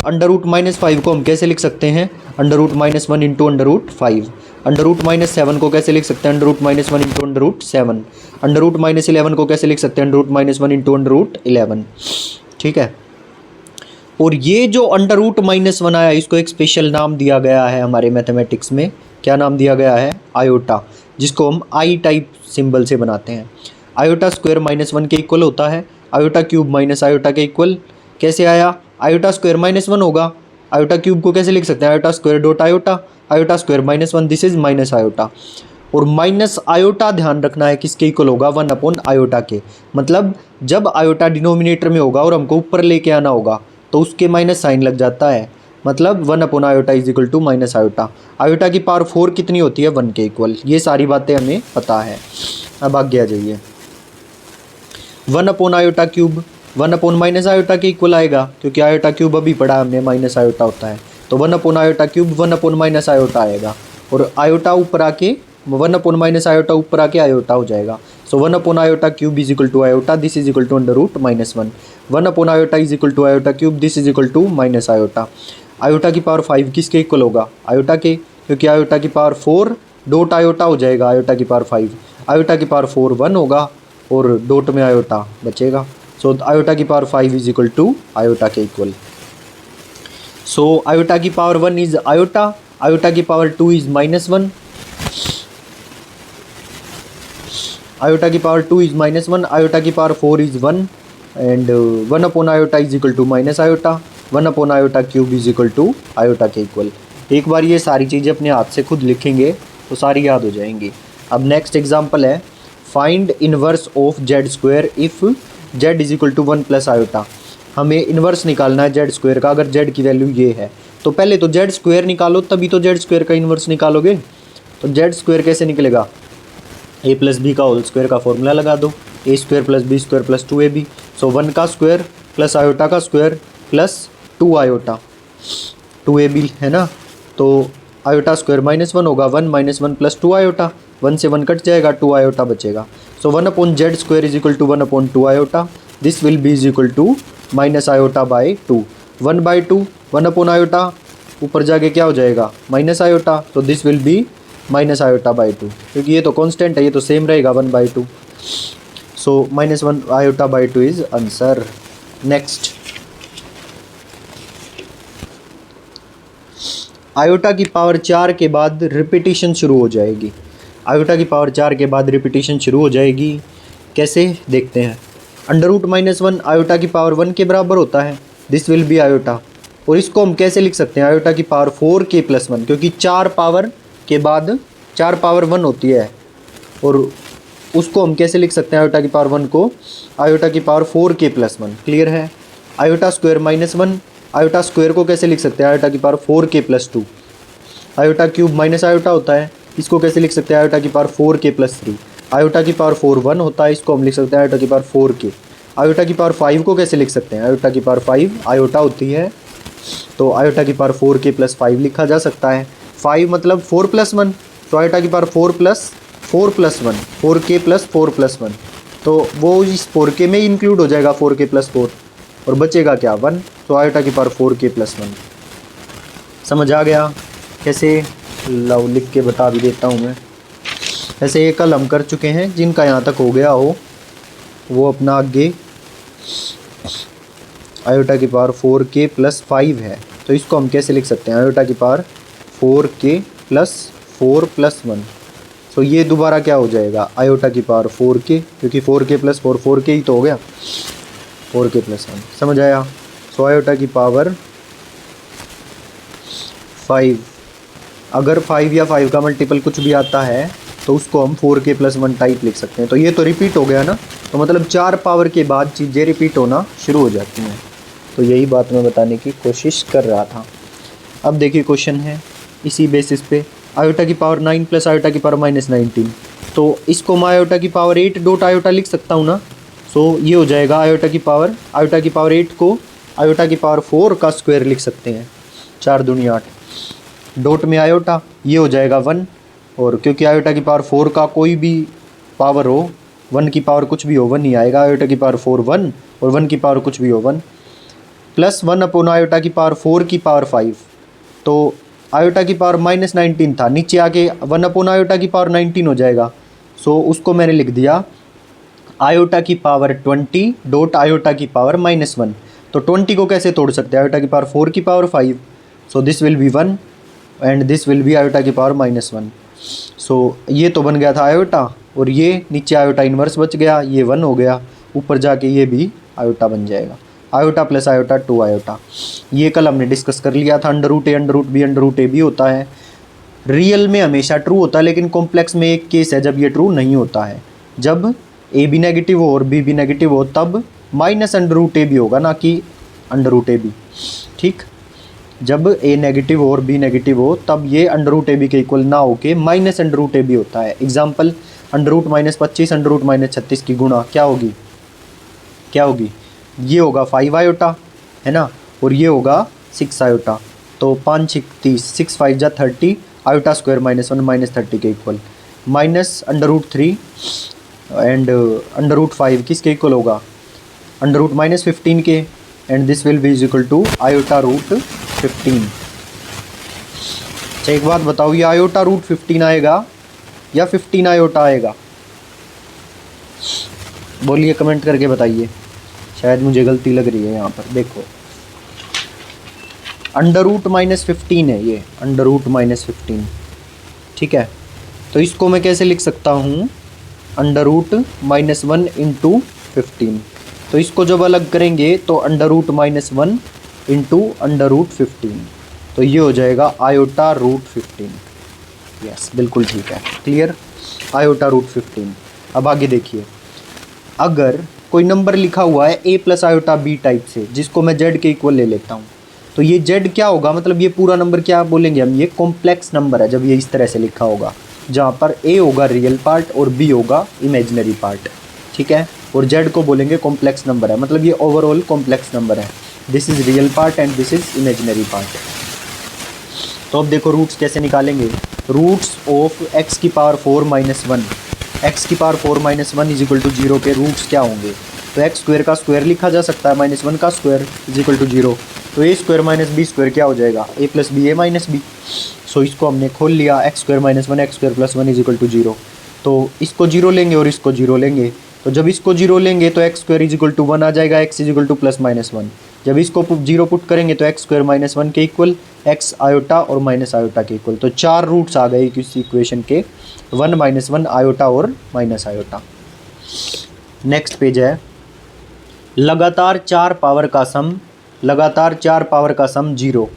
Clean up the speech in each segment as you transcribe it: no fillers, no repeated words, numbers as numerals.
Under root -5 को हम कैसे लिख सकते हैं, under root -1 into under root 5। Under root -7 को कैसे लिख सकते हैं, under root -1 into under root 7। Under root -11 को कैसे लिख सकते हैं, under root -1 into under root 11। ठीक है, और ये जो अंडर रूट -1 आया इसको एक स्पेशल नाम दिया गया है हमारे मैथमेटिक्स में। क्या नाम दिया गया है, आयोटा, जिसको हम आई टाइप सिंबल से बनाते हैं। आयोटा स्क्वायर -1 के इक्वल होता है, आयोटा क्यूब माइनस आयोटा के इक्वल। कैसे आया, आयोटा स्क्वायर -1 होगा, आयोटा क्यूब को कैसे लिख सकते हैं, iota square dot iota, iota square -1, this is minus iota. और माइनस आयोटा ध्यान रखना है किसके इक्वल होगा, 1 आयोटा के। मतलब जब आयोटा डिनोमिनेटर में होगा और हमको ऊपर लेके आना होगा तो उसके माइनस साइन लग जाता है, मतलब 1 iota is equal to minus iota. Iota की पावर 4 कितनी होती है, 1 के इक्वल। ये सारी बातें हमें पता है। अब आगे आ जाइए, 1 आयोटा क्यूब 1 माइनस आयोटा के इक्वल आएगा, क्योंकि आयोटा क्यूब अभी पढ़ा हमने माइनस आयोटा होता है। तो 1 आयोटा क्यूब 1 माइनस आयोटा आएगा, और आयोटा ऊपर आके 1 माइनस आयोटा ऊपर आके आयोटा हो जाएगा। So 1 iota cube is equal to iota, this is equal to under root -1। 1 iota is equal to iota cube, this is equal to minus iota. Iota की power 5 किसके equal होगा, iota के, क्योंकि iota की power 4 dot iota हो जाएगा, iota की power 5। Iota की पावर 4 1 होगा और डॉट में आयोटा बचेगा। सो आयोटा की power 5 is equal to iota के इक्वल। सो आयोटा की पावर 1 इज आयोटा, आयोटा की पावर 2 इज -1, आयोटा की पावर 2 इज -1, आयोटा की power 4 is 1, and 1 iota is equal to minus iota, 1 iota cube is equal to iota के equal. एक बार ये सारी चीज़ें अपने हाथ से खुद लिखेंगे तो सारी याद हो जाएंगी। अब नेक्स्ट एग्जांपल है, find inverse of Z square if Z is equal to 1 plus iota. हमें इनवर्स निकालना है जेड स्क्वायर का, अगर जेड की वैल्यू ये है तो पहले तो जेड स्क्वायर निकालो, तभी तो जेड स्क्वायर का इनवर्स निकालोगे। तो जेड स्क्वायर कैसे निकलेगा, a प्लस बी का होल स्क्वायर का फॉर्मूला लगा दो, a square plus B square plus 2ab। So 1 का स्क्वायर प्लस आयोटा का स्क्वायर प्लस 2 आयोटा, 2ab है ना। तो आयोटा स्क्वायर -1 होगा, 1 -1 प्लस 2 आयोटा, 1 से 1 कट जाएगा, 2 आयोटा बचेगा। So 1 Z square is equal to 1/2 iota, this will be is equal to minus iota by 2। 1/2 1 iota, ऊपर जाके क्या हो जाएगा, माइनस आयोटा, तो this will be minus iota by 2, क्योंकि ये तो कांस्टेंट है, ये तो सेम रहेगा 1/2। सो -1 iota by 2 is answer. Next, iota की पावर 4 के बाद रिपीटिशन शुरू हो जाएगी। आयोटा की पावर 4 के बाद रिपीटिशन शुरू हो जाएगी, कैसे देखते हैं। अंडर रूट -1 आयोटा की पावर 1 के बराबर होता है, दिस विल बी आयोटा। और इसको हम कैसे लिख सकते हैं, आयोटा की पावर 4k + 1, क्योंकि 4 पावर के बाद 4 पावर 1 होती है, और उसको हम कैसे लिख सकते हैं, आयोटा की पावर 1 को आयोटा की पावर 4k + 1। क्लियर है। आयोटा स्क्वायर -1, आयोटा स्क्वायर को कैसे लिख सकते हैं, आयोटा की power 4k + 2। Iota cube minus iota होता है, इसको कैसे लिख सकते हैं, आयोटा की पावर 4k + 3। आयोटा की पावर 4 1 होता है, इसको हम लिख सकते हैं आयोटा की पावर 4k। आयोटा की पावर 5 को कैसे लिख सकते हैं, आयोटा की पावर 5 आयोटा होती है, तो आयोटा की पावर 4k + 5 लिखा जा सकता है। 5 मतलब 4 + 1, तो आयोटा की पावर 4 + 1 4k + 4 + 1, तो वो इस 4k में इंक्लूड हो जाएगा, 4k + 4, और बचेगा क्या 1, तो आयोटा की पावर 4k + 1। समझ आ गया कैसे, लो लिख के बता भी देता हूँ मैं। ऐसे ये कल हम कर चुके हैं, जिनका यहाँ तक हो गया हो वो अपना आगे, आयोटा की पावर 4k + 5 है, तो इसको हम कैसे लिख सकते हैं, आयोटा की पावर 4k + 4 + 1। सो ये दोबारा क्या हो जाएगा, आयोटा की पावर 4k, क्योंकि 4k + 4 4k ही तो हो गया, 4k + 1। समझ आया। सो आयोटा की पावर 5, अगर 5 या 5 का मल्टीपल कुछ भी आता है तो उसको हम 4k + 1 टाइप लिख सकते हैं। तो ये तो रिपीट हो गया ना, तो मतलब 4 पावर के बाद चीज़ें रिपीट होना शुरू हो जाती हैं। तो यही बात मैं बताने की कोशिश कर रहा था। अब देखिए क्वेश्चन है इसी बेसिस पे, आयोटा की पावर 9 + आयोटा की पावर -19, तो इसको मैं आयोटा की पावर 8 डॉट आयोटा लिख सकता हूँ ना। सो ये हो जाएगा आयोटा की पावर 8 को आयोटा की पावर 4 का स्क्वायर लिख सकते हैं, 4 दूनी 8, डॉट में आयोटा, ये हो जाएगा 1, और क्योंकि आयोटा की पावर 4 का कोई भी पावर हो, 1 की पावर कुछ भी हो 1 ही आएगा, आयोटा की पावर 4 1, और 1 की पावर कुछ भी हो 1। प्लस 1 अपॉन आयोटा की पावर 4 की पावर 5, तो आयोटा की पावर -19 था, नीचे आके 1 अपॉन आयोटा की पावर 19 हो जाएगा। सो उसको मैंने लिख दिया आयोटा की पावर 20 डॉट आयोटा की पावर -1। तो 20 को कैसे तोड़ सकते हैं, आयोटा की पावर 4 की power 5, so this will be 1 and this will B iota की पावर -1। सो ये तो बन गया था आयोटा, और ये नीचे आयोटा इन्वर्स बच गया, ये 1 हो गया, ऊपर जाके ये भी आयोटा बन जाएगा, आयोटा प्लस आयोटा 2 आयोटा। ये कल हमने डिस्कस कर लिया था, √a √b √a भी होता है। रियल में हमेशा ट्रू होता है, लेकिन कॉम्प्लेक्स में एक केस है जब ये ट्रू नहीं होता है, जब a भी नेगेटिव हो और b भी नेगेटिव हो तब -√a भी होगा, ना कि √ab। ठीक, जब a नेगेटिव हो और b नेगेटिव हो तब ये √ab के इक्वल ना होके -√ab होता है। एग्जाम्पल, √-25 √-36 की गुणा क्या होगी, क्या होगी, ये होगा 5 आयोटा है ना, और ये होगा 6 आयोटा, तो 5 6 30, 6 5 जा 30, आयोटा स्क्वायर -1 -30 के इक्वल, -√3 एंड √5 किसके इक्वल होगा, √-15 के, and this will be is equal to iota √15। अच्छा एक बात बताओ, ये आयोटा √15 आएगा या 15 आयोटा आएगा, बोलिए कमेंट करके बताइए, शायद मुझे गलती लग रही है यहाँ पर। देखो √-15 है ये, √-15, ठीक है, तो इसको मैं कैसे लिख सकता हूँ, √-1 इंटू 15, तो इसको जब अलग करेंगे तो √-1 इंटू √15, तो ये हो जाएगा आयोटा √15। यस बिल्कुल ठीक है, क्लियर, आयोटा √15। अब आगे देखिए, अगर कोई नंबर लिखा हुआ है a plus iota b type से, जिसको मैं z के इक्वल ले लेता हूँ, तो ये z क्या होगा, मतलब ये पूरा नंबर क्या बोलेंगे हम, ये कॉम्प्लेक्स नंबर है जब ये इस तरह से लिखा होगा, जहाँ पर a होगा रियल पार्ट और b होगा इमेजिनरी पार्ट, ठीक है, और z को बोलेंगे कॉम्प्लेक्स नंबर है, मतलब ये ओवरऑल कॉम्प्लेक्स नंबर है, this is real part and this is imaginary part. तो अब देखो रूट्स कैसे निकालेंगे, रूट्स ऑफ x की पावर 4 - 1, x की पावर 4 - 1 इज इक्वल टू 0 के रूट्स क्या होंगे, तो x स्क्वायर का स्क्वायर लिखा जा सकता है, -1 का स्क्वायर इज इक्वल टू 0, तो a स्क्वायर - b स्क्वायर क्या हो जाएगा, a plus B a - b। So इसको हमने खोल लिया, x square - 1 x square plus 1 is equal to 0, तो इसको 0 लेंगे और इसको 0 लेंगे, तो जब इसको 0 लेंगे तो x square is equal to 1 आ जाएगा, x is equal to plus -1, जब इसको 0 पुट करेंगे तो x स्क्वायर -1 के इक्वल, x आयोटा और माइनस आयोटा के इक्वल, तो 4 रूट्स आ गए इस इक्वेशन के, 1 -1 आयोटा और माइनस आयोटा। नेक्स्ट पेज है, लगातार 4 पावर का सम, लगातार 4 पावर का सम 0,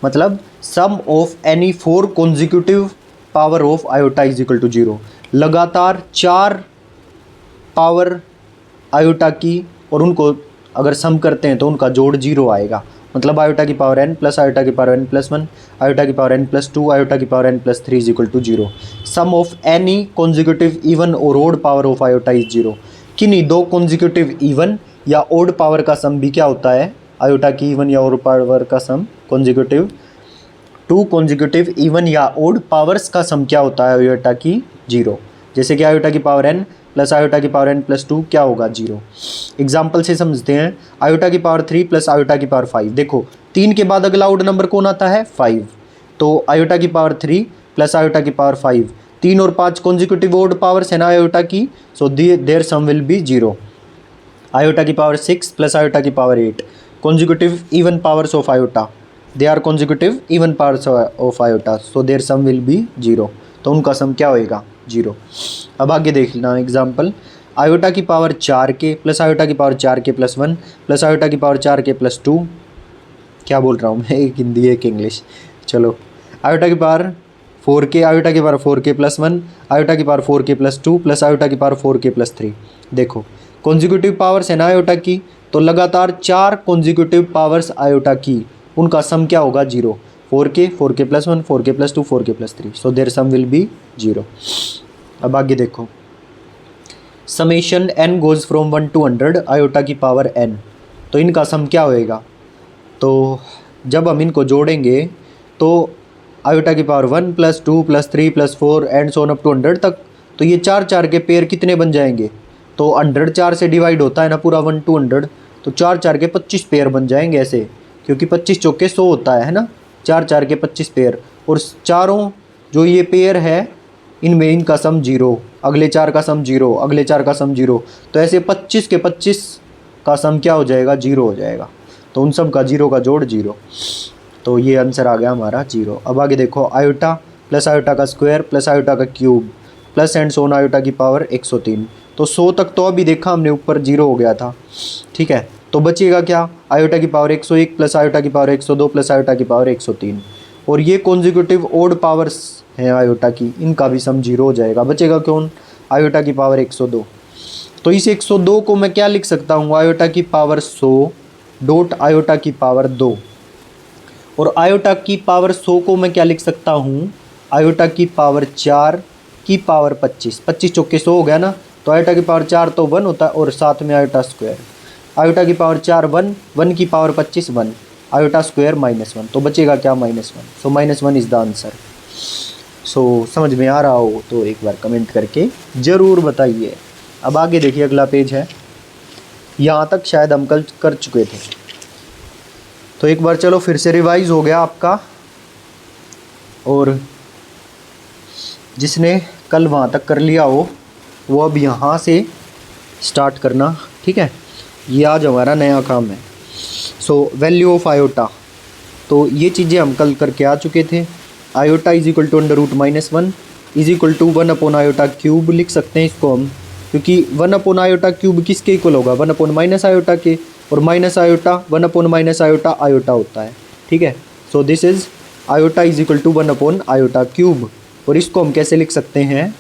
मतलब sum of any 4 consecutive power of iota is equal to 0। लगातार 4 पावर आयोटा की और उनको अगर सम करते हैं तो उनका जोड़ 0 आएगा, मतलब आयोटा की पावर n प्लस आयोटा की पावर n प्लस 1, आयोटा की पावर n प्लस 2, आयोटा की power n plus 3 is equal to 0। Sum of any consecutive even और odd power of iota is 0। किन्हीं 2 कॉन्जिक्यूटिव इवन या odd power का sum भी क्या होता है, आयोटा की इवन या ओड पावर का सम कॉन्जिक्यूटिव, 2 कॉन्जिक्यूटिव इवन या ओड पावर्स का सम क्या होता है आयोटा की 0, जैसे कि आयोटा की पावर n प्लस आयोटा की पावर n प्लस 2 क्या होगा 0। एग्जाम्पल से समझते हैं, आयोटा की पावर 3 प्लस आयोटा की पावर 5, देखो 3 के बाद अगला ओड नंबर कौन आता है 5, तो आयोटा की पावर 3 प्लस आयोटा की पावर 5, 3 और 5 कॉन्जिक्यूटिव ओड पावर्स है ना आयोटा की, so their sum will be 0। Iota की पावर 6 प्लस आयोटा की power 8, consecutive even powers of iota, they are consecutive even powers of iota, so their sum will be 0, तो उनका सम क्या होएगा 0। अब आगे देख लेना एग्जाम्पल, आयोटा की पावर 4 के प्लस आयोटा की पावर 4 के प्लस 1 प्लस आयोटा की पावर 4 के प्लस 2, क्या बोल रहा हूँ मैं, एक हिंदी एक इंग्लिश, चलो आयोटा की पावर 4 के, आयोटा की पावर 4 के प्लस 1, आयोटा की पावर 4 के प्लस 2 प्लस आयोटा की पावर 4 के प्लस 3। देखो कॉन्जिक्यूटिव पावर्स है ना आयोटा की, तो लगातार 4 कॉन्जिक्यूटिव पावर्स आयोटा की, उनका सम क्या होगा 0, 4 के प्लस 1, 4 के प्लस 2, 4 के plus 3, so their sum will be 0। अब आगे देखो, summation n goes from 1 to 100 iota की पावर n, तो इनका सम क्या होएगा, तो जब हम इनको जोड़ेंगे तो आयोटा की power 1 plus 2 plus 3 plus 4 and so on up to 100 तक, तो ये 4 4 के पेयर कितने बन जाएंगे, तो 100 4 से डिवाइड होता है ना पूरा 1 to 100, तो 4 4 के 25 पेयर बन जाएंगे ऐसे, क्योंकि 25 चौके 100 होता है ना, 4 4 के 25 पेयर। और चारों जो ये पेयर है इनमें इनका सम 0, अगले 4 का सम 0, अगले 4 का सम 0, तो ऐसे 25 के 25 का सम क्या हो जाएगा, 0 हो जाएगा। तो उन सब का 0 का जोड़ 0, तो ये आंसर आ गया हमारा 0। अब आगे देखो, आयोटा प्लस आयोटा का स्क्वायर प्लस आयोटा का cube plus and so on iota की पावर 103। तो 100 तक तो अभी देखा हमने ऊपर 0 हो गया था, ठीक है। तो बचेगा क्या, आयोटा की पावर 101 प्लस आयोटा की पावर 102 प्लस आयोटा की पावर 103। और ये कॉन्जिक्यूटिव ओड पावर्स हैं आयोटा की, इनका भी सम 0 हो जाएगा। बचेगा कौन, आयोटा की पावर 102। तो इस 102 को मैं क्या लिख सकता हूँ, आयोटा की पावर 100 डॉट आयोटा की पावर 2। और आयोटा की पावर 100 को मैं क्या लिख सकता हूँ, आयोटा की पावर 4 की पावर 25। 25 चौके 100 हो गया ना, तो आयोटा की पावर 4 तो 1 होता है, और साथ में आयोटा स्क्वायर। आयोटा की पावर 4 1, 1 की पावर 25 1, आयोटा स्क्वायर -1। तो बचेगा क्या, -1। सो -1 इज़ द आंसर। सो समझ में आ रहा हो तो एक बार कमेंट करके ज़रूर बताइए। अब आगे देखिए, अगला पेज है, यहाँ तक शायद हम कल कर चुके थे। तो एक बार चलो फिर से रिवाइज हो गया आपका, और जिसने कल वहाँ तक कर लिया हो वो अब यहाँ से स्टार्ट करना, ठीक है। ये आज हमारा नया काम है। सो वैल्यू ऑफ आयोटा, तो ये चीज़ें हम कल करके आ चुके थे। Iota is equal to √-1 is equal to 1 upon iota cube लिख सकते हैं इसको हम, क्योंकि 1 अपॉन आयोटा क्यूब किसके इक्वल होगा, 1 अपॉन माइनस आयोटा के, और minus iota 1 upon minus iota iota होता है, ठीक है। So this is iota is equal to 1 upon iota cube. और इसको हम कैसे लिख सकते हैं,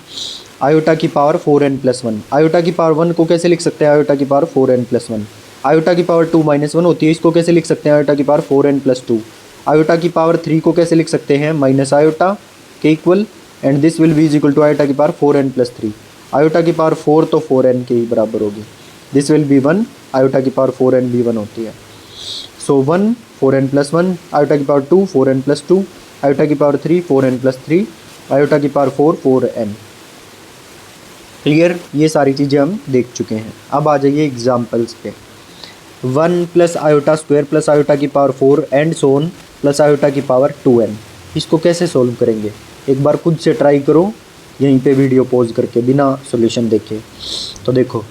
आयोटा की पावर 4n+1। आयोटा की पावर 1 को कैसे लिख सकते हैं, आयोटा की पावर 4n+1। आयोटा की पावर 2 -1 होती है, इसको कैसे लिख सकते हैं, आयोटा की पावर 4n+2। आयोटा की पावर 3 को कैसे लिख सकते हैं, माइनस आयोटा के equal, and this will be is equal to iota की पावर 4n+3। आयोटा की पावर 4 तो 4n के ही बराबर होगी, दिस विल बी 1, आयोटा की पावर 4n भी 1 होती है। सो 1 4n+1, आयोटा की पावर 2 4n+2, आयोटा की पावर 3 4n+3, आयोटा की पावर 4 4n। क्लियर, ये सारी चीज़ें हम देख चुके हैं। अब आ जाइए एग्जाम्पल्स पे। 1 plus iota square plus iota की power 4 and so on plus iota की पावर 2n। इसको कैसे सोल्व करेंगे, एक बार खुद से ट्राई करो यहीं पे वीडियो पॉज करके बिना सॉल्यूशन देखे। तो देखो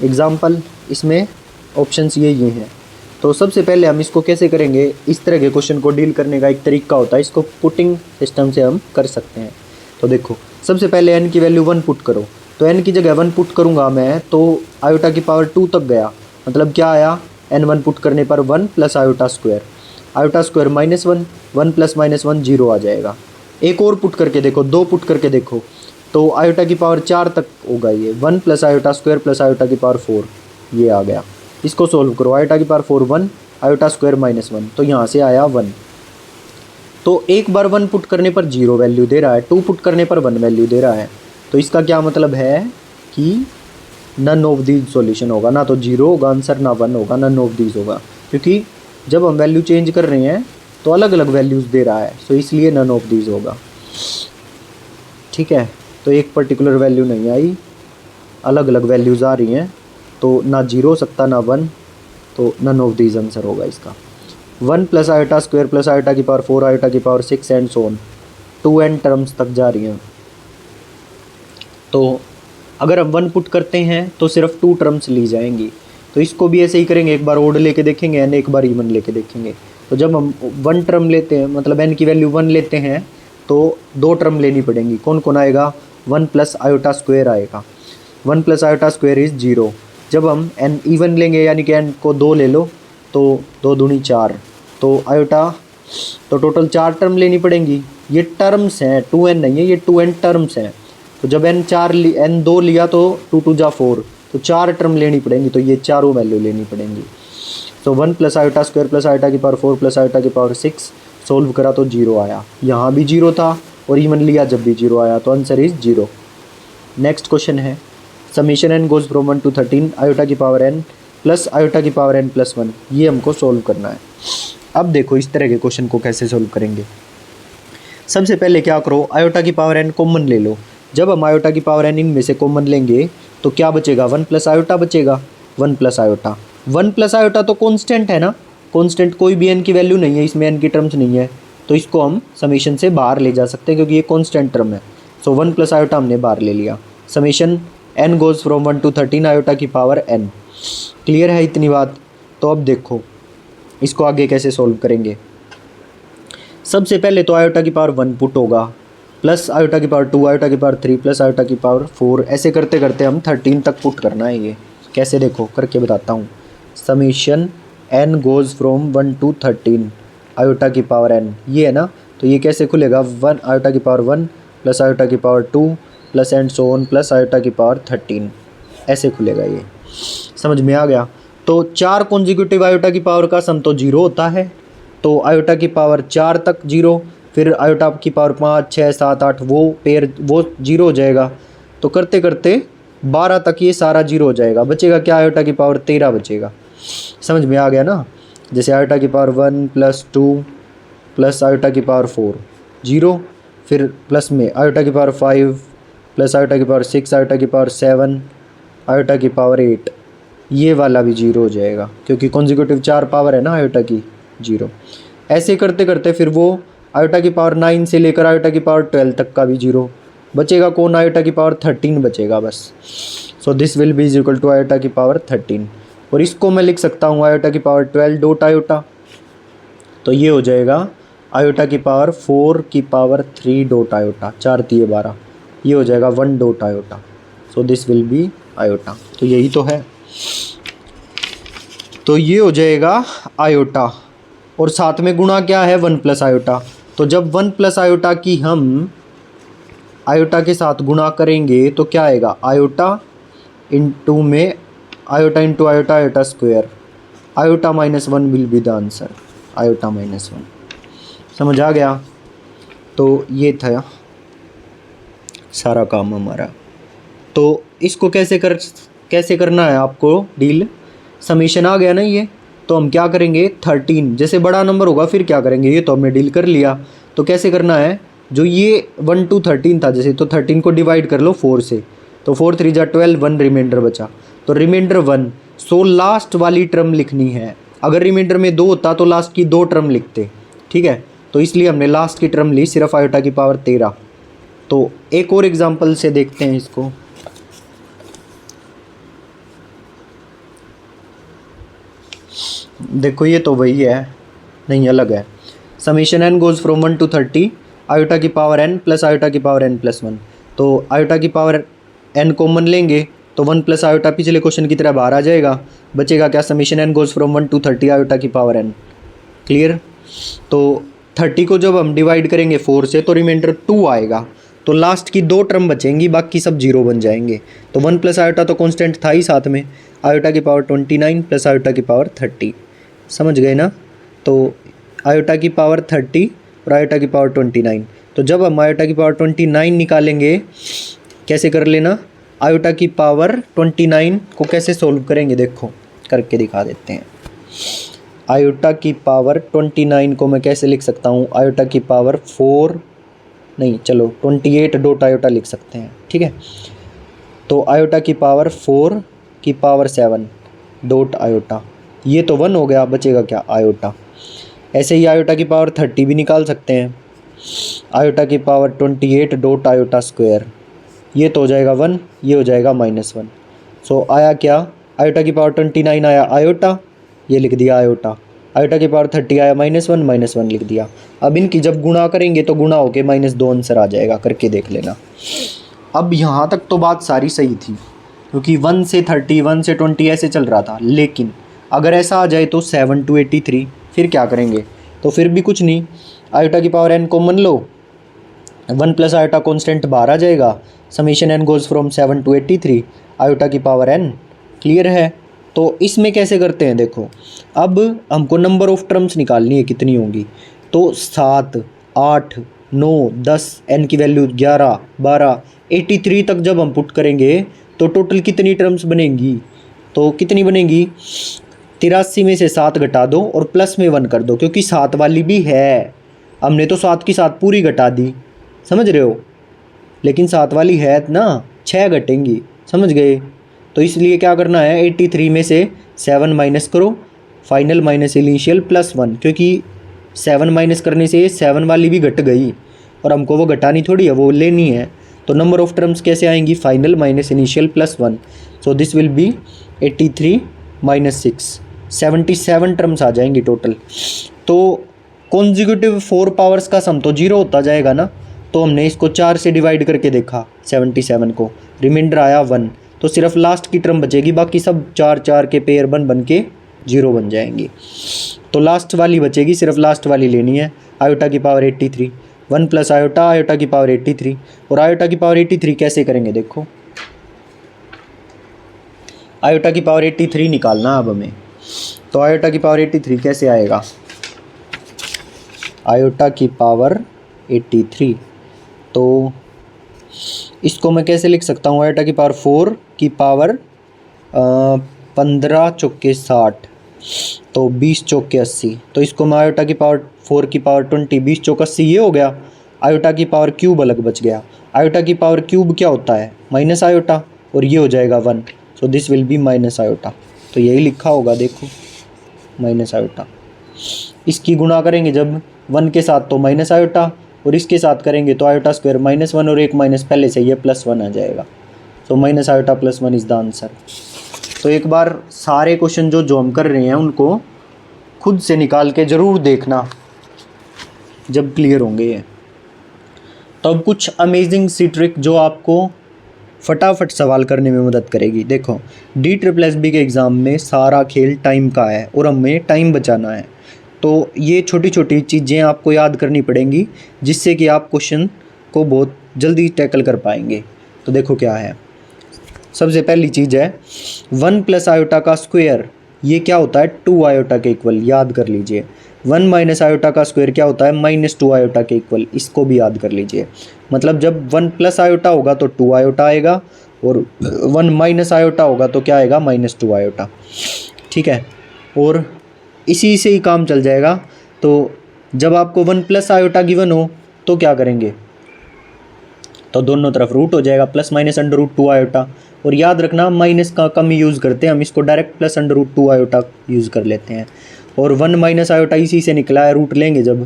एग्जाम्पल, इसमें ऑप्शंस ये हैं। तो सबसे पहले हम इसको कैसे करेंगे, इस तरह के क्वेश्चन को डील करने का एक तरीका होता है, इसको पुटिंग सिस्टम से हम कर सकते हैं। तो देखो सबसे पहले n की वैल्यू 1 पुट करो, तो n की जगह 1 पुट करूँगा मैं, तो आयोटा की पावर 2 तक गया, मतलब क्या आया, n1 पुट करने पर 1 plus iota square, iota square -1, 1 plus -1 0 आ जाएगा। एक और पुट करके देखो, 2 पुट करके देखो, तो आयोटा की पावर 4 तक होगा ये, 1 plus iota square plus iota की पावर 4, ये आ गया। इसको सोल्व करो, आयोटा की पावर 4 1, आयोटा स्क्वायर -1, तो यहाँ से आया 1। तो एक बार 1 पुट करने पर 0 वैल्यू दे रहा है, 2 पुट करने पर 1 वैल्यू दे रहा है। तो इसका क्या मतलब है कि नन ऑफ दीज सॉल्यूशन होगा, ना तो 0 होगा आंसर, ना 1 होगा, नन ऑफ दीज होगा, क्योंकि जब हम वैल्यू चेंज कर रहे हैं तो अलग अलग वैल्यूज़ दे रहा है, सो इसलिए नन ऑफ दीज होगा, ठीक है। तो एक पर्टिकुलर वैल्यू नहीं आई, अलग अलग वैल्यूज़ आ रही हैं, तो ना 0 हो सकता ना 1, तो नन ऑफ दीज आंसर होगा इसका। 1 plus iota square plus iota की पावर 4 आयोटा की power 6 and so on, 2n terms तक जा रही हैं। तो अगर हम 1 पुट करते हैं तो सिर्फ 2 टर्म्स ली जाएंगी। तो इसको भी ऐसे ही करेंगे, एक बार ओड लेके देखेंगे n, एक बार इवन लेके देखेंगे। तो जब हम 1 टर्म लेते हैं, मतलब n की वैल्यू 1 लेते हैं, तो 2 टर्म लेनी पड़ेंगी। कौन कौन आएगा, 1 प्लस आयोटा स्क्वायर आएगा, 1 प्लस आयोटा स्क्वायर इज़ 0। जब हम n इवन लेंगे, यानी कि n को 2 ले लो, तो 2 दूनी 4, तो आयोटा, तो टोटल 4 टर्म लेनी पड़ेंगी। ये टर्म्स हैं, 2n नहीं है, ये 2n टर्म्स हैं। तो जब n 2 लिया तो 2 2 जा 4, तो 4 टर्म लेनी पड़ेंगी, तो ये चारों वैल्यू लेनी पड़ेंगी। तो 1 plus iota square plus iota की पावर 4 प्लस आयोटा की पावर 6 सोल्व करा तो 0 आया, यहाँ भी 0 था, और इवन लिया जब भी 0 आया, तो आंसर इज़ 0। नेक्स्ट क्वेश्चन है, summation n goes from 1 to 13 iota की पावर n प्लस आयोटा की पावर n+1, ये हमको सोल्व करना है। अब देखो इस तरह के क्वेश्चन को कैसे सोल्व करेंगे। सबसे पहले क्या करो, आयोटा की पावर n कॉमन ले लो। जब हम आयोटा की पावर n इनमें से कॉमन लेंगे तो क्या बचेगा, 1 प्लस आयोटा बचेगा, 1 प्लस आयोटा, 1 प्लस आयोटा तो कांस्टेंट है ना, कांस्टेंट कोई भी n की वैल्यू नहीं है, इसमें n की टर्म्स नहीं है, तो इसको हम समेशन से बाहर ले जा सकते हैं क्योंकि ये कांस्टेंट टर्म है। सो 1 प्लस आयोटा हमने बाहर ले लिया। Summation n goes from 1 to 13 iota की पावर n। क्लियर है इतनी बात? तो अब देखो इसको आगे कैसे सोल्व करेंगे। सबसे पहले तो आयोटा की पावर 1 पुट होगा, प्लस आयोटा की पावर 2, आयोटा की पावर 3, प्लस आयोटा की पावर 4, ऐसे करते करते हम 13 तक पुट करना है। ये कैसे देखो करके बताता हूँ। Summation n goes from 1 to 13 iota की पावर n, ये है ना, तो ये कैसे खुलेगा, 1 आयोटा की पावर 1 प्लस आयोटा की power 2 plus and so on plus iota की पावर 13, ऐसे खुलेगा। ये समझ में आ गया? तो 4 कॉन्जिक्यूटिव आयोटा की पावर का सम तो 0 होता है, तो आयोटा की पावर 4 तक 0, फिर आयोटा की पावर 5, 6, 7, 8 वो पेयर वो 0 हो जाएगा। तो करते करते 12 तक ये सारा 0 हो जाएगा। बचेगा क्या, आयोटा की पावर 13 बचेगा। समझ में आ गया ना? जैसे आयोटा की पावर 1 प्लस 2 प्लस आयोटा की पावर 4 0, फिर प्लस में आयोटा की पावर 5 प्लस आयोटा की पावर 6, आयोटा की पावर 7, आयोटा की पावर 8, ये वाला भी 0 हो जाएगा क्योंकि कॉन्जिक्यूटिव 4 पावर है ना आयोटा की, 0। ऐसे करते करते फिर वो आयोटा की पावर 9 से लेकर आयोटा की पावर 12 तक का भी 0 बचेगा। कौन, आयोटा की पावर 13 बचेगा बस। So this will be is equal to iota की पावर 13, और इसको मैं लिख सकता हूँ आयोटा की पावर 12 डॉट आयोटा, तो ये हो जाएगा आयोटा की पावर 4 की पावर 3 डॉट आयोटा, 4 3 12, ये हो जाएगा 1 dot iota. So this will B iota, तो यही तो है। तो ये हो जाएगा आयोटा, और साथ में गुणा क्या है, 1 प्लस आयोटा। तो जब 1 प्लस आयोटा की हम आयोटा के साथ गुणा करेंगे तो क्या आएगा, आयोटा इंटू में iota into iota, iota square, iota -1 will be the answer, iota -1। समझ आ गया? तो ये था सारा काम हमारा। तो इसको कैसे करना है आपको डील। समीशन आ गया ना ये, तो हम क्या करेंगे, 13 जैसे बड़ा नंबर होगा फिर क्या करेंगे, ये तो हमने डील कर लिया। तो कैसे करना है, जो ये 1 to 13 था जैसे, तो 13 को डिवाइड कर लो 4 से, तो 4 3 जा 12, 1 रिमाइंडर बचा, तो रिमाइंडर 1। सो लास्ट वाली टर्म लिखनी है। अगर रिमाइंडर में 2 होता तो लास्ट की 2 टर्म लिखते, ठीक है, तो इसलिए हमने लास्ट की टर्म ली सिर्फ आयोटा की पावर 13। तो एक और एग्जांपल से देखते हैं इसको। देखो ये तो वही है, नहीं अलग है। Summation n goes from 1 to 30 iota की पावर n प्लस आयोटा की पावर n प्लस 1। तो आयोटा की पावर n कॉमन लेंगे तो 1 प्लस आयोटा पिछले क्वेश्चन की तरह बाहर आ जाएगा। बचेगा क्या, summation n goes from 1 to 30 iota की पावर n। क्लियर? तो 30 को जब हम डिवाइड करेंगे 4 से तो रिमाइंडर 2 आएगा, तो लास्ट की 2 टर्म बचेंगी, बाकी सब 0 बन जाएंगे। तो 1 प्लस आयोटा तो कांस्टेंट था ही साथ में, आयोटा की पावर 29 प्लस आयोटा की पावर 30। समझ गए ना? तो आयोटा की पावर 30 और आयोटा की पावर 29। तो जब हम आयोटा की पावर 29 निकालेंगे, कैसे कर लेना, आयोटा की पावर 29 को कैसे सोल्व करेंगे देखो करके दिखा देते हैं। आयोटा की पावर 29 को मैं कैसे लिख सकता हूँ, आयोटा की पावर 4 नहीं, चलो 28 डॉट आयोटा लिख सकते हैं, ठीक है। तो आयोटा की पावर 4 की पावर 7 डॉट आयोटा, ये तो 1 हो गया, बचेगा क्या, आयोटा। ऐसे ही आयोटा की पावर 30 भी निकाल सकते हैं, आयोटा की पावर 28 डॉट आयोटा स्क्वायर, ये तो हो जाएगा 1, ये हो जाएगा -1। सो आया क्या, आयोटा की पावर 29 आया आयोटा, ये लिख दिया आयोटा, आयोटा की पावर 30 आया -1 लिख दिया। अब इनकी जब गुणा करेंगे तो गुणा होके -2 आंसर आ जाएगा, करके देख लेना। अब यहाँ तक तो बात सारी सही थी क्योंकि 1 से 30, 1 से 20 ऐसे चल रहा था, लेकिन अगर ऐसा आ जाए तो 7 to 83 फिर क्या करेंगे, तो फिर भी कुछ नहीं, आयोटा की पावर n कॉमन लो, 1 प्लस आयोटा कॉन्स्टेंट बाहर आ जाएगा, summation n goes from 7 to 83 iota की पावर n। क्लियर है? तो इसमें कैसे करते हैं देखो, अब हमको नंबर ऑफ टर्म्स निकालनी है कितनी होंगी, तो 7 8 9 10, n की वैल्यू 11 12 83 तक जब हम पुट करेंगे तो टोटल कितनी टर्म्स बनेंगी, तो कितनी बनेंगी, 83 में से 7 घटा दो और प्लस में 1 कर दो, क्योंकि 7 वाली भी है, हमने तो 7 की 7 पूरी घटा दी, समझ रहे हो, लेकिन 7 वाली है ना, 6 घटेंगी, समझ गए। तो इसलिए क्या करना है, 83 में से 7 माइनस करो, फाइनल माइनस इनिशियल प्लस 1, क्योंकि 7 माइनस करने से 7 वाली भी घट गई और हमको वो घटानी थोड़ी है, वो लेनी है। तो नंबर ऑफ टर्म्स कैसे आएंगी, final minus initial plus 1, so this will be 83 minus 6, 77 terms आ जाएंगी टोटल। तो कॉन्जिक्यूटिव 4 पावर्स का सम तो 0 होता जाएगा ना, तो हमने इसको 4 से डिवाइड करके देखा 77 को, रिमाइंडर आया 1, तो सिर्फ लास्ट की टर्म बचेगी, बाकी सब 4 4 के पेयर बन के 0 बन जाएंगी। तो लास्ट वाली बचेगी, सिर्फ लास्ट वाली लेनी है, आयोटा की पावर 83, 1 प्लस आयोटा, आयोटा की पावर 83। और आयोटा की पावर 83 कैसे करेंगे देखो, आयोटा की पावर 83 निकालना अब हमें। तो आयोटा की पावर 83 कैसे आएगा, आयोटा की पावर 83, तो इसको मैं कैसे लिख सकता हूँ, आयोटा की पावर 4 की पावर 15 चौके 60, तो 20 चौके 80, तो इसको मैं आयोटा की पावर 4 की पावर 20, 20 चौक 80 ये हो गया। आयोटा की पावर क्यूब अलग बच गया, आयोटा की पावर क्यूब क्या होता है, माइनस आयोटा, और ये हो जाएगा 1, so this will be minus iota. तो यही लिखा होगा देखो, माइनस आयोटा। इसकी गुणा करेंगे जब 1 के साथ तो माइनस आयोटा, और इसके साथ करेंगे तो आयोटा स्क्वायर -1 और एक माइनस पहले से ये +1 आ जाएगा, तो minus iota +1 is the answer. तो एक बार सारे क्वेश्चन जो हम कर रहे हैं उनको खुद से निकाल के ज़रूर देखना जब क्लियर होंगे ये। तो अब कुछ अमेजिंग सी ट्रिक जो आपको फटाफट सवाल करने में मदद करेगी। देखो DSSB के एग्ज़ाम में सारा खेल टाइम का है और हमें टाइम बचाना है, तो ये छोटी छोटी चीज़ें आपको याद करनी पड़ेंगी जिससे कि आप क्वेश्चन को बहुत जल्दी टैकल कर पाएंगे। तो देखो क्या है, सबसे पहली चीज़ है 1 प्लस आयोटा का स्क्वायर, ये क्या होता है 2 आयोटा के इक्वल, याद कर लीजिए। 1 माइनस आयोटा का स्क्वायर क्या होता है -2 आयोटा के इक्वल, इसको भी याद कर लीजिए। मतलब जब 1 प्लस आयोटा होगा तो 2 आयोटा आएगा, और 1 माइनस आयोटा होगा तो क्या आएगा -2 आयोटा, ठीक है। और इसी से ही काम चल जाएगा। तो जब आपको 1 प्लस आयोटा गिवन हो तो क्या करेंगे, तो दोनों तरफ रूट हो जाएगा, प्लस माइनस √2 आयोटा। और याद रखना माइनस का कम यूज़ करते हैं हम, इसको डायरेक्ट प्लस √2 आयोटा यूज़ कर लेते हैं। और 1 माइनस आयोटा इसी से निकला है, रूट लेंगे जब,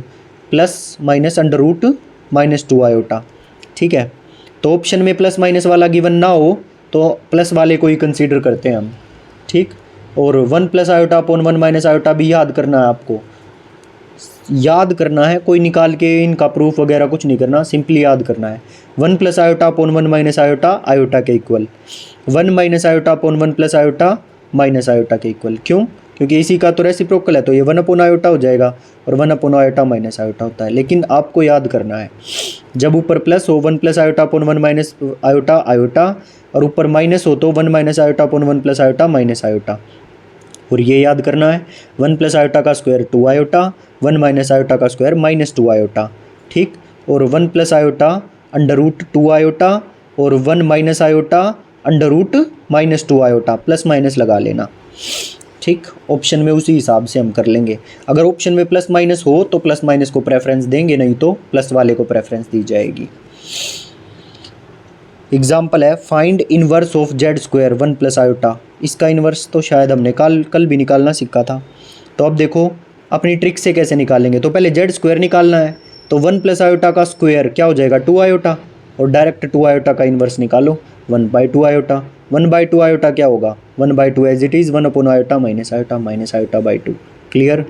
प्लस माइनस √-2 आयोटा, ठीक है। तो ऑप्शन में प्लस माइनस वाला गिवन ना हो तो प्लस वाले को ही कंसीडर करते हैं हम, ठीक। और 1 plus iota upon 1 minus iota भी याद करना है आपको, याद करना है, कोई निकाल के इनका प्रूफ वगैरह कुछ नहीं करना, सिंपली याद करना है। 1 plus iota upon 1 minus iota iota के equal, 1 minus iota upon 1 plus iota minus iota के इक्वल। क्यों, क्योंकि इसी का तो रेसिप्रोकल है, तो ये 1 अपॉन आयोटा हो जाएगा और 1 अपॉन आयोटा माइनस आयोटा होता है। लेकिन आपको याद करना है जब ऊपर प्लस हो 1 plus iota upon 1 minus iota iota, और ऊपर माइनस हो तो 1 minus iota upon 1 plus iota minus iota. और ये याद करना है 1 प्लस आयोटा का स्क्वायर 2 आयोटा, 1 माइनस आयोटा का स्क्वायर -2 आयोटा, ठीक। और 1 प्लस आयोटा √2 आयोटा, और 1 minus iota √-2 iota, plus minus लगा लेना, ठीक। ऑप्शन में उसी हिसाब से हम कर लेंगे। अगर ऑप्शन में प्लस माइनस हो तो प्लस माइनस को प्रेफरेंस देंगे, नहीं तो प्लस वाले को प्रेफरेंस दी जाएगी। एग्जाम्पल है find inverse of Z² 1 plus iota. इसका इनवर्स तो शायद हमने कल भी निकालना सीखा था। तो अब देखो अपनी ट्रिक से कैसे निकालेंगे। तो पहले Z² निकालना है, तो 1 प्लस आयोटा का स्क्वायर क्या हो जाएगा 2 आयोटा, और डायरेक्ट 2 आयोटा का इन्वर्स निकालो 1/2 आयोटा। 1/2 आयोटा क्या होगा 1/2 as it is, 1 upon iota minus iota by 2, clear.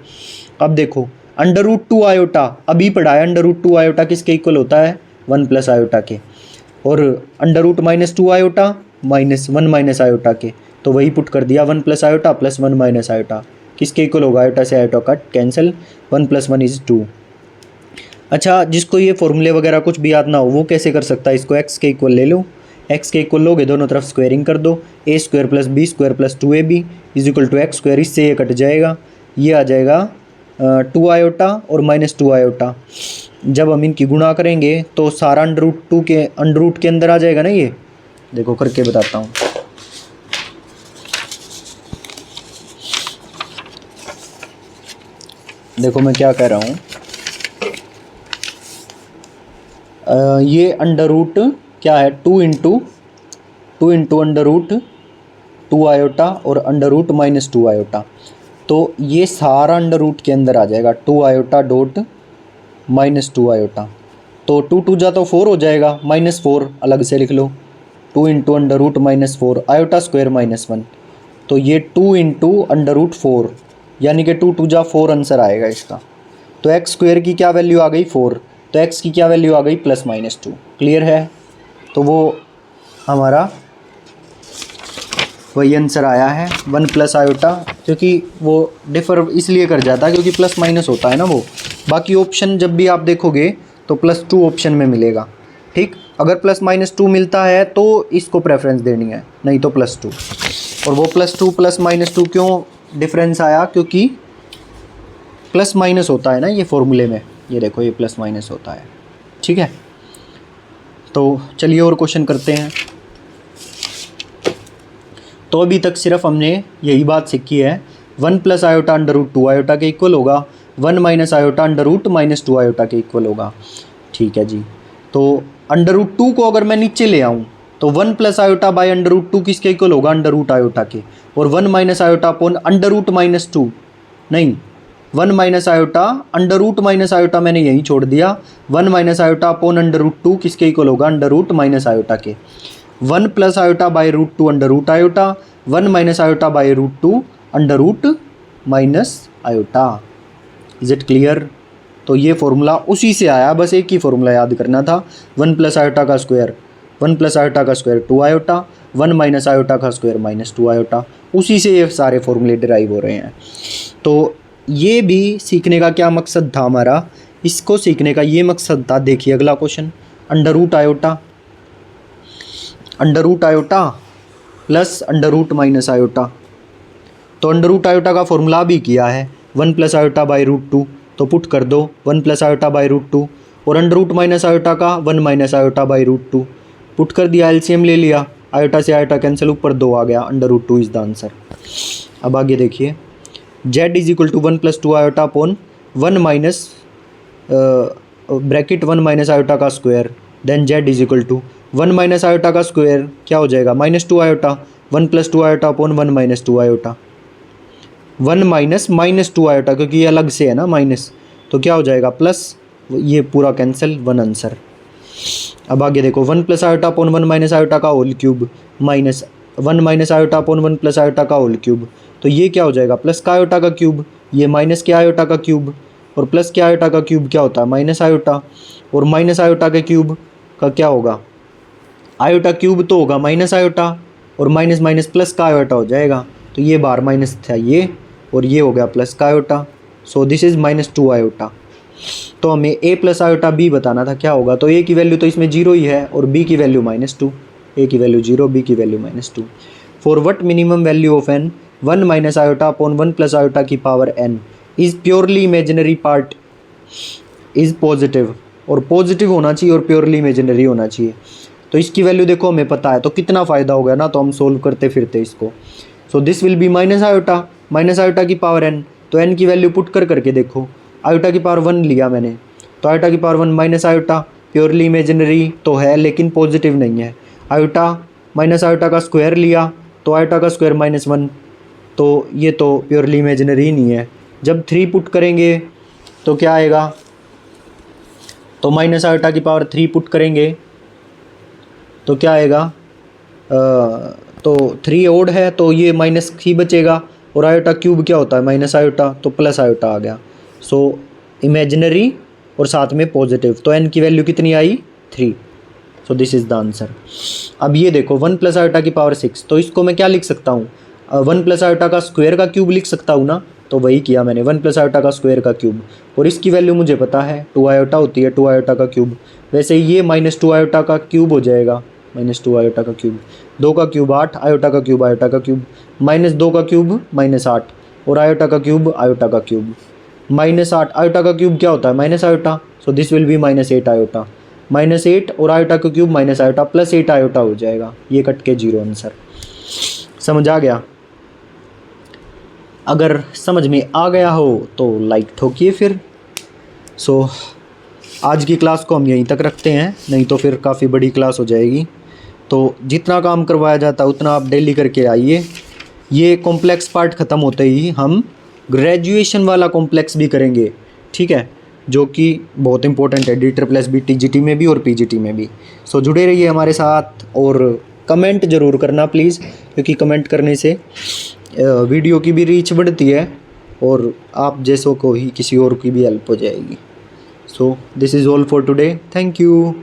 अब देखो √2 आयोटा अभी पढ़ा है, √2 आयोटा किसके इक्वल होता है 1 प्लस आयोटा के, और √-2 आयोटा -1 माइनस आयोटा के, तो वही पुट कर दिया 1 plus iota plus 1 minus iota किसके इक्वल होगा, आयोटा से आयोटा कट कैंसिल, 1 + 1 = 2। अच्छा, जिसको ये फॉर्मूले वगैरह कुछ भी याद ना हो वो कैसे कर सकता है, इसको x के इक्वल ले लो, x के इक्वल लोगे दोनों तरफ स्क्वायरिंग कर दो, a² + b² + 2ab = x², इससे ये कट जाएगा, ये आ जाएगा 2 आयोटा और -2 आयोटा। जब हम इनकी गुणा करेंगे तो सारा √2 के अंडर के अंदर आ जाएगा ना, ये देखो करके बताता हूँ। देखो मैं क्या कह रहा हूँ, ये अंडर रूट क्या है 2 × अंडर रूट 2 आयोटा और अंडर रूट माइनस 2 आयोटा। तो ये सारा अंडर रूट के अंदर आ जाएगा 2 आयोटा डॉट माइनस 2 आयोटा। तो 2 2 जा तो 4 हो जाएगा, -4 अलग से लिख लो, 2 into under root minus 4 iota square -1। तो ये 2 इंटू अंडर रूट 4 यानी कि 2 2 जा 4 आंसर आएगा इसका। तो एक्स स्क्वायर की क्या वैल्यू आ गई 4, तो एक्स की क्या वैल्यू आ गई +-2। क्लियर है? तो वो हमारा वही आंसर आया है 1 प्लस आयोटा, क्योंकि वो डिफ़र इसलिए कर जाता है क्योंकि प्लस माइनस होता है ना वो। बाकी ऑप्शन जब भी आप देखोगे तो +2 ऑप्शन में मिलेगा। ठीक, अगर +-2 मिलता है तो इसको प्रेफरेंस देनी है, नहीं तो +2। और वो +2 +-2 क्यों डिफरेंस आया? क्योंकि प्लस माइनस होता है ना ये फॉर्मूले में, ये देखो ये प्लस माइनस होता है। ठीक है, तो चलिए और क्वेश्चन करते हैं। तो अभी तक सिर्फ हमने यही बात सीखी है 1 plus iota under root 2 iota के इक्वल होगा, 1 minus iota under root -2 iota के इक्वल होगा। ठीक है जी, तो अंडर रूट 2 को अगर मैं नीचे ले आऊँ तो 1 plus iota by under root 2 किसके इक्वल होगा? अंडर रूट आयोटा के। और 1 minus iota upon under root -2, नहीं 1 minus iota under root minus iota मैंने यहीं छोड़ दिया। 1 minus iota upon under root 2 किसके इक्वल होगा? अंडर रूट माइनस आयोटा के। 1 plus iota by root 2 under root iota, 1 minus iota by root 2 under root minus iota. Is it clear? तो ये formula उसी से आया, बस एक ही फॉर्मूला याद करना था, 1 प्लस आयोटा का स्क्वायर 1 प्लस आयोटा का स्क्वायर 2 आयोटा, 1 माइनस आयोटा का स्क्वायर -2 आयोटा। उसी से ये सारे फॉर्मूले डिराइव हो रहे हैं। तो ये भी सीखने का क्या मकसद था हमारा? इसको सीखने का ये मकसद था, देखिए अगला question, under root iota plus under root minus iota. तो अंडर रूट आयोटा का फॉर्मूला भी किया है 1 प्लस आयोटा बाई रूट 2, तो पुट कर दो 1 प्लस आयोटा बाई रूट 2, और अंडर रूट माइनस आयोटा का 1 minus iota by root 2 put कर दिया, एलसीएम ले लिया, आयोटा से आयोटा कैंसिल, ऊपर 2 आ गया, under root 2 is the answer. अब आगे देखिए, z is equal to 1 plus 2 iota upon 1 minus bracket 1 minus iota का square, then z is equal to 1 minus iota का स्क्वायर क्या हो जाएगा? -2 iota, 1 plus 2 iota upon 1 minus 2 iota, 1 minus -2 iota, क्योंकि ये अलग से है ना माइनस, तो क्या हो जाएगा प्लस, ये पूरा कैंसिल, 1 आंसर। अब आगे देखो, 1 plus iota upon 1 minus iota का whole cube minus 1 minus iota upon 1 plus iota का होल क्यूब, तो ये क्या हो जाएगा? प्लस का आयोटा का क्यूब, ये माइनस के आयोटा का क्यूब, और प्लस के आयोटा का क्यूब क्या होता है? माइनस आयोटा, और माइनस आयोटा के क्यूब का क्या होगा? आयोटा क्यूब तो होगा माइनस आयोटा, और माइनस माइनस प्लस का आयोटा हो जाएगा, तो ये बार माइनस था ये, और ये हो गया प्लस का iota, so this is -2 iota. तो हमें a प्लस आयोटा b बताना था क्या होगा, तो a की वैल्यू तो इसमें 0 ही है, और b की वैल्यू -2, a की वैल्यू 0, b की value -2। For what minimum value of n 1 minus iota upon 1 plus iota की power n is purely imaginary part is positive, और पॉजिटिव होना चाहिए और प्योरली इमेजिनरी होना चाहिए। तो इसकी वैल्यू देखो हमें पता है, तो कितना फ़ायदा हो गया ना, तो हम सोल्व करते फिरते इसको। सो this will be minus iota की पावर n, तो n की वैल्यू पुट करके देखो, आयोटा की पावर 1 लिया मैंने, तो आयोटा की power 1 minus iota purely imaginary तो है लेकिन पॉजिटिव नहीं है। आयोटा माइनस आयोटा का स्क्वायर लिया, तो आयोटा का स्क्वायर -1, तो ये तो प्योरली इमेजिनरी नहीं है। जब 3 पुट करेंगे तो क्या आएगा? तो माइनस आयोटा की पावर 3 पुट करेंगे तो क्या आएगा? तो 3 ओड है तो ये -3 बचेगा, और आयोटा क्यूब क्या होता है? माइनस आयोटा, तो प्लस आयोटा आ गया। सो इमेजिनरी और साथ में पॉजिटिव, तो n की वैल्यू कितनी आई? 3। So this is the answer. अब ये देखो 1 प्लस आयोटा की पावर 6, तो इसको मैं क्या लिख सकता हूँ? 1 प्लस आयोटा का स्क्वायर का क्यूब लिख सकता हूँ ना, तो वही किया मैंने, 1 प्लस आयोटा का स्क्वायर का क्यूब, और इसकी वैल्यू मुझे पता है 2 आयोटा होती है, 2 आयोटा का क्यूब। वैसे ये -2 आयोटा का क्यूब हो जाएगा, -2 आयोटा का क्यूब, 2 का क्यूब 8, आयोटा का क्यूब -2 का क्यूब -8, और आयोटा का क्यूब -8, आयोटा का क्यूब क्या होता है? Minus iota, so this will B -8 iota, -8 और आयोटा का cube minus iota plus 8 iota हो जाएगा, ये कट के 0 आंसर। समझ आ गया? अगर समझ में आ गया हो तो लाइक ठोकिए फिर। आज की क्लास को हम यहीं तक रखते हैं, नहीं तो फिर काफ़ी बड़ी क्लास हो जाएगी। तो जितना काम करवाया जाता है उतना आप डेली करके आइए। ये कॉम्प्लेक्स पार्ट ख़त्म होते ही हम ग्रेजुएशन वाला कॉम्प्लेक्स भी करेंगे, ठीक है, जो कि बहुत इंपॉर्टेंट है DSSB TGT में भी और PGT में भी। सो जुड़े रहिए हमारे साथ और कमेंट ज़रूर करना प्लीज़, क्योंकि कमेंट करने से वीडियो की भी रीच बढ़ती है और आप जैसों को ही किसी और की भी हेल्प हो जाएगी। So this is all for today, thank you.